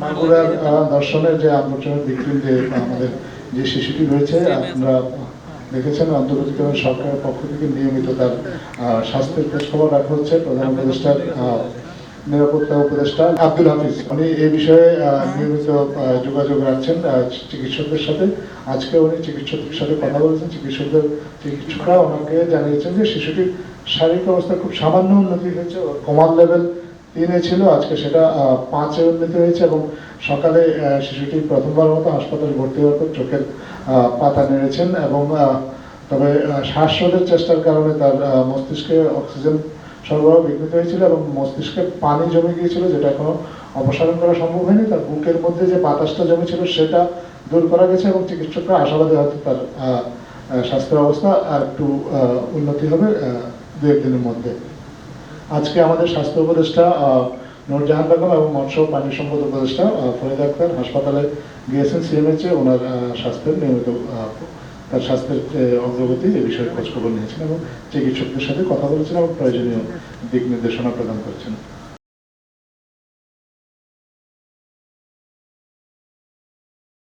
মাগুরার দর্শনের যে আন্তর্জাতিক ভিকটিম যে আমাদের যে শিশুটি রয়েছে, আপনারা দেখেছেন অন্তর্বর্তীকালীন সরকারের পক্ষ থেকে নিয়মিত তার স্বাস্থ্যের খোঁজখবর রাখা হচ্ছে। প্রধান উপদেষ্টার নিরাপত্তা উপদেষ্টা আব্দুল হাফিজ উনি এই বিষয়ে নিয়মিত যোগাযোগ রাখছেন চিকিৎসকদের সাথে। আজকে উনি চিকিৎসকদের সাথে কথা বলেছেন। চিকিৎসকরা ওনাকে জানিয়েছেন যে শিশুটির শারীরিক অবস্থা খুব সামান্য উন্নতি হয়েছে। কমাল লেভেল 3-এ ছিল, আজকে সেটা 5-এ উন্নতি হয়েছে এবং সকালে শিশুটি প্রথমবার মতো হাসপাতালে ভর্তি হওয়ার পর চোখের পাতা নেড়েছেন এবং তবে শ্বাসরোধের চেষ্টার কারণে তার মস্তিষ্কে অক্সিজেন সরবরাহ বিঘ্নিত হয়েছিল এবং মস্তিষ্কে পানি জমে গিয়েছিল, যেটা এখনো অপসারণ করা সম্ভব হয়নি। তার বুকের মধ্যে যে বাতাসটা জমেছিল সেটা দূর করা গেছে এবং চিকিৎসকরা আশাবাদী হয়তো তার স্বাস্থ্যের অবস্থা আর একটু উন্নতি হবে 2-1 দিনের মধ্যে। আজকে আমাদের স্বাস্থ্য উপদেষ্টা নূরজাহান বেগম এবং মৎস্য পানি সম্পদ উপদেষ্টা ফরিদ আক্তার হাসপাতালে গিয়েছেন সিএমএইচে ওনার স্বাস্থ্যের নিয়মিত তার স্বাস্থ্যের অগ্রগতি এ বিষয়ে খোঁজখবর নিয়েছেন এবং চিকিৎসকদের সাথে কথা বলেছেন এবং প্রয়োজনীয় দিক নির্দেশনা প্রদান করেছেন।